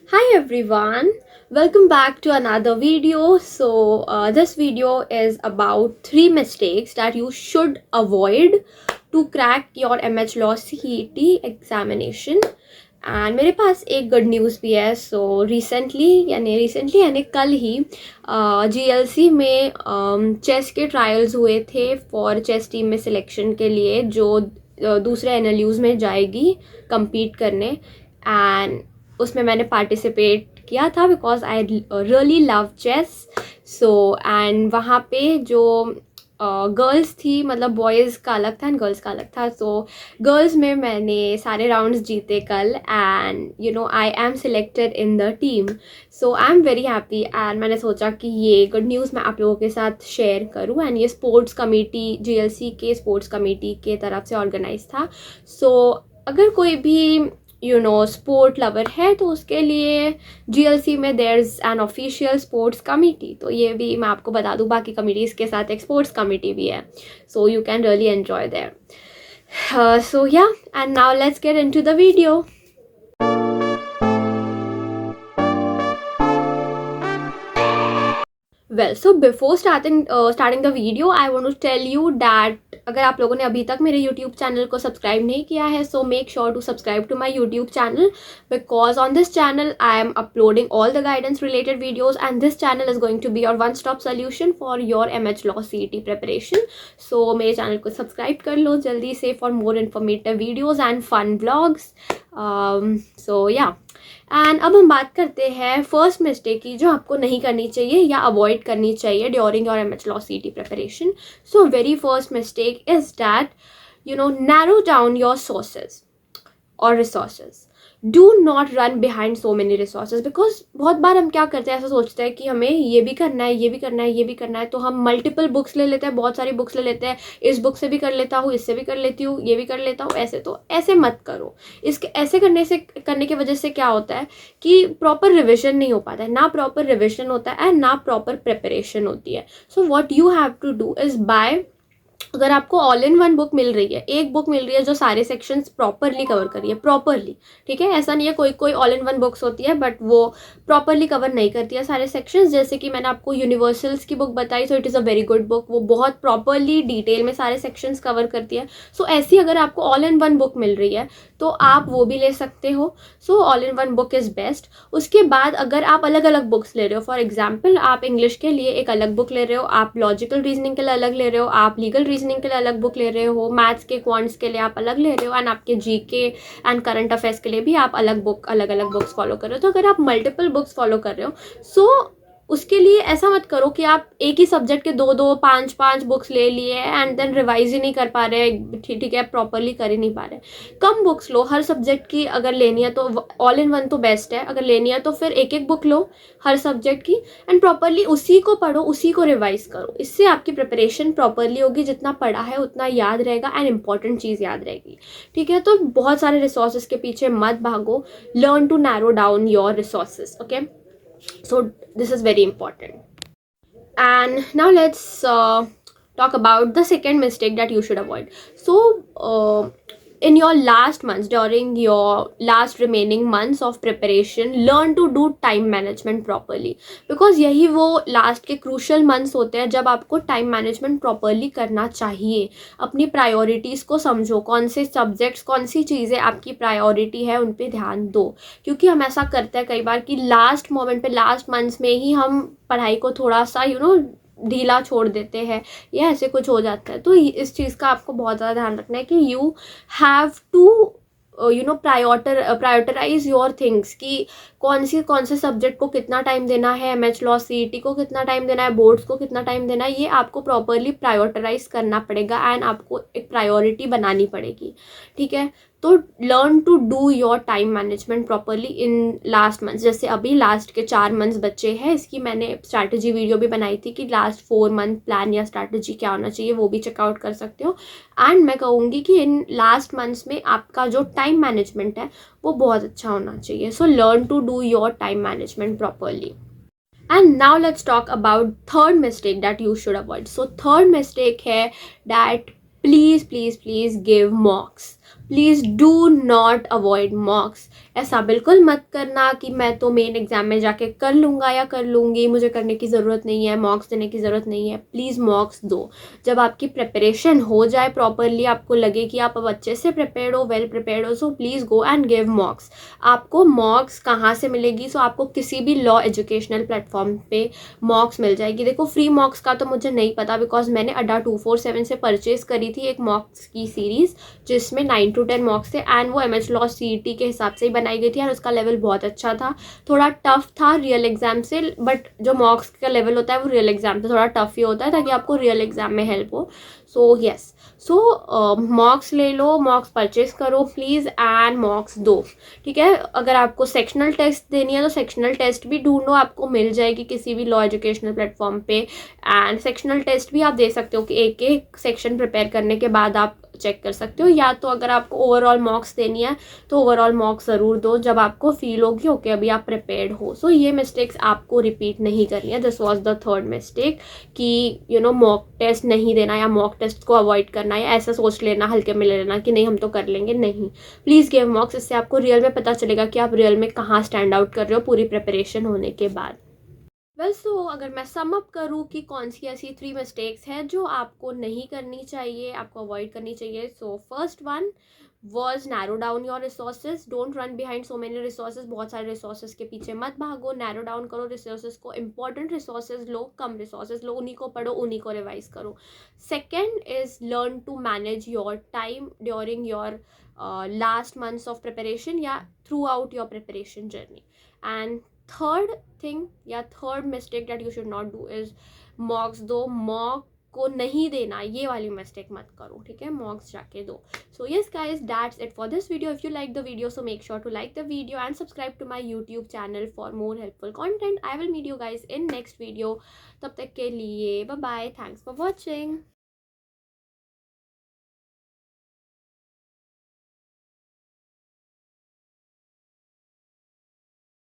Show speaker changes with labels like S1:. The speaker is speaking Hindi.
S1: Hi everyone, welcome back to another video. This video is about 3 mistakes that you should avoid to crack your MH Law CET examination. And मेरे पास एक गुड न्यूज़ भी है. रिसेंटली यानी कल ही GLC में चेस के ट्रायल्स हुए थे फॉर चेस टीम में सिलेक्शन के लिए, जो दूसरे NLUs में जाएगी compete करने. एंड उसमें मैंने पार्टिसिपेट किया था because I really love chess. And वहाँ पे जो गर्ल्स थी, मतलब बॉयज़ का अलग था एंड गर्ल्स का अलग था. गर्ल्स में मैंने सारे राउंड्स जीते कल, and I am selected in the team. I am very happy. And मैंने सोचा कि ये गुड न्यूज़ मैं आप लोगों के साथ शेयर करूँ. एंड ये स्पोर्ट्स कमेटी, GLC के स्पोर्ट्स कमेटी के तरफ से ऑर्गेनाइज था. अगर कोई भी स्पोर्ट लवर है तो उसके लिए GLC में there is an official sports committee. तो ये भी मैं आपको बता दूँ, बाकी कमेटीज़ के साथ एक स्पोर्ट्स कमेटी भी है. You can really enjoy there. And now let's get into the video. Well, so before starting the video I want to tell you that अगर आप लोगों ने अभी तक मेरे यूट्यूब चैनल को सब्सक्राइब नहीं किया है, so make sure to subscribe to my YouTube channel, because on this channel I am uploading all the guidance related videos, and this channel is going to be your one stop solution for your MH Law CET preparation. मेरे चैनल को सब्सक्राइब कर लो जल्दी से for more informative videos and fun blogs. And अब हम बात करते हैं फर्स्ट मिस्टेक की, जो आपको नहीं करनी चाहिए या अवॉइड करनी चाहिए during your MH Law CET preparation. Very first mistake is that narrow down your sources और resources. Do not run behind so many resources, because बहुत बार हम क्या करते हैं, ऐसा सोचते हैं कि हमें ये भी करना है, ये भी करना है, ये भी करना है, तो हम मल्टीपल बुक्स ले लेते हैं, बहुत सारी बुक्स ले लेते हैं. इस बुक से भी कर लेता हूँ, इससे भी कर लेती हूँ, ये भी कर लेता हूँ. ऐसे मत करो. इसके ऐसे करने की वजह से क्या होता है कि प्रॉपर रिविजन नहीं हो पाता है. ना प्रॉपर रिविजन होता है एंड ना प्रॉपर प्रिपरेशन होती है. What you have to do is buy, अगर आपको ऑल इन वन बुक मिल रही है, एक बुक मिल रही है जो सारे सेक्शंस प्रॉपरली कवर कर रही है, प्रॉपरली, ठीक है. ऐसा नहीं है, कोई ऑल इन वन बुक्स होती है बट वो प्रॉपरली कवर नहीं करती है सारे सेक्शंस. जैसे कि मैंने आपको यूनिवर्सल्स की बुक बताई, it is a very good book. वो बहुत प्रॉपरली डिटेल में सारे सेक्शंस कवर करती है. ऐसी अगर आपको ऑल इन वन बुक मिल रही है तो आप वो भी ले सकते हो. All in one book is best. उसके बाद अगर आप अलग अलग बुक्स ले रहे हो, फॉर एग्जाम्पल आप इंग्लिश के लिए एक अलग बुक ले रहे हो, आप लॉजिकल रीजनिंग के लिए अलग ले रहे हो, आप लीगल रीजनिंग के लिए अलग बुक ले रहे हो, मैथ्स के क्वांट्स के लिए आप अलग ले रहे हो, एंड आपके GK एंड करंट अफेयर्स के लिए भी आप अलग अलग बुक्स फॉलो कर रहे हो. तो अगर आप मल्टीपल बुक्स फॉलो कर रहे हो, उसके लिए ऐसा मत करो कि आप एक ही सब्जेक्ट के 5 बुक्स ले लिए एंड देन रिवाइज ही नहीं कर पा रहे, ठीक है, प्रॉपरली कर ही नहीं पा रहे. कम बुक्स लो हर सब्जेक्ट की. अगर लेनी है तो ऑल इन वन तो बेस्ट है, अगर लेनी है तो फिर एक बुक लो हर सब्जेक्ट की एंड प्रॉपरली उसी को पढ़ो, उसी को रिवाइज करो. इससे आपकी प्रिपरेशन प्रॉपरली होगी. जितना पढ़ा है उतना याद रहेगा एंड इंपॉर्टेंट चीज़ याद रहेगी, ठीक है. तो बहुत सारे रिसोर्सेज के पीछे मत भागो. Learn to narrow down your resources. Okay, this is very important. And now let's talk about the second mistake that you should avoid. In your last months, during your last remaining months of preparation, learn to do time management properly, because यही वो last के crucial months होते हैं जब आपको time management properly करना चाहिए. अपनी priorities को समझो, कौन से subjects, कौन सी चीज़ें आपकी priority है, उन पे ध्यान दो. क्योंकि हम ऐसा करते हैं कई बार कि last moment पे, last months में ही हम पढ़ाई को थोड़ा सा ढीला छोड़ देते हैं या ऐसे कुछ हो जाता है. तो इस चीज़ का आपको बहुत ज़्यादा ध्यान रखना है कि you have to prioritise your things, कि कौन से सब्जेक्ट को कितना टाइम देना है, MH Law CET को कितना टाइम देना है, बोर्ड्स को कितना टाइम देना है, ये आपको प्रॉपरली प्रायोरिटाइज करना पड़ेगा एंड आपको एक प्रायोरिटी बनानी पड़ेगी, ठीक है. तो learn to do your time management properly in last months. जैसे अभी लास्ट के 4 मंथ्स बचे हैं, इसकी मैंने स्ट्रैटेजी वीडियो भी बनाई थी कि लास्ट 4 मंथ प्लान या स्ट्रैटेजी क्या होना चाहिए, वो भी चेकआउट कर सकते हो. एंड मैं कहूँगी कि इन लास्ट मंथ्स में आपका जो टाइम मैनेजमेंट है वो बहुत अच्छा होना चाहिए. Learn to do your time management properly. And now let's talk about third mistake that you should avoid. Third mistake है that please give mocks. Please do not avoid मॉक्स। ऐसा बिल्कुल मत करना कि मैं तो मेन एग्ज़ाम में जाके कर लूँगा या कर लूँगी, मुझे करने की ज़रूरत नहीं है, मॉक्स देने की ज़रूरत नहीं है। प्लीज़ मॉक्स दो। जब आपकी प्रिपरेशन हो जाए प्रॉपरली, आपको लगे कि आप अब अच्छे से प्रिपेयर्ड हो, वेल प्रिपेयर्ड हो, so please go and give मॉक्स। आपको मॉक्स कहाँ से मिलेगी? सो आपको किसी भी लॉ एजुकेशनल प्लेटफॉर्म पे मॉक्स मिल जाएगी। देखो फ्री मॉक्स का तो मुझे नहीं पता, बिकॉज मैंने अड्डा 247 से परचेज़ करी थी एक मॉक्स की सीरीज़, जिसमें 9 to 10 मॉक्स थे, एंड वो MH लॉ CET के हिसाब से ही बनाई गई थी, और उसका लेवल बहुत अच्छा था। थोड़ा टफ था रियल एग्जाम से, बट जो मॉक्स का लेवल होता है वो रियल एग्जाम से थोड़ा टफ ही होता है, ताकि आपको रियल एग्जाम में हेल्प हो। सो यस, सो मॉक्स ले लो, मॉक्स परचेज करो प्लीज़, एंड मॉक्स दो। ठीक है, अगर आपको सेक्शनल टेस्ट देनी है तो सेक्शनल टेस्ट भी ढूंढो, आपको मिल जाएगी किसी भी लॉ एजुकेशनल प्लेटफॉर्म पे। एंड सेक्शनल टेस्ट भी आप दे सकते हो कि एक एक सेक्शन प्रिपेयर करने के बाद आप चेक कर सकते हो, या तो अगर आपको ओवरऑल मॉक्स देनी है तो ओवरऑल मॉक्स ज़रूर दो जब आपको फील होगी ओके अभी आप प्रिपेयर्ड हो। सो ये मिस्टेक्स आपको रिपीट नहीं करनी है। This was the third mistake कि मॉक टेस्ट नहीं देना या मॉक टेस्ट को अवॉइड करना या ऐसा सोच लेना, हल्के में ले लेना कि नहीं हम तो कर लेंगे। नहीं, प्लीज़ गिव मॉक्स। इससे आपको रियल में पता चलेगा कि आप रियल में कहाँ स्टैंड आउट कर रहे हो पूरी प्रिपरेशन होने के बाद। सो अगर मैं सम अप करूँ कि कौन सी ऐसी 3 मिस्टेक्स हैं जो आपको नहीं करनी चाहिए, आपको अवॉइड करनी चाहिए। So first one was narrow down your resources. Don't run behind so many resources. बहुत सारे रिसोर्सेज के पीछे मत भागो, नैरो डाउन करो रिसोर्सेज को। इंपॉर्टेंट रिसोर्सेज लो, कम रिसोर्सेज लो, उन्हीं को पढ़ो, उन्हीं को रिवाइज करो। Second is learn to manage your time during your last months of preparation या throughout your preparation journey. And third thing या third mistake that you should not do is मॉक्स दो। मॉक को नहीं देना, ये वाली मिस्टेक मत करो। ठीक है, मॉक्स जाके दो। So yes guys, that's it for this video. If you like the video, so make sure to like the video and subscribe to my YouTube channel for more helpful content. I will meet you guys in next video. तब तक के लिए bye bye. Thanks for watching.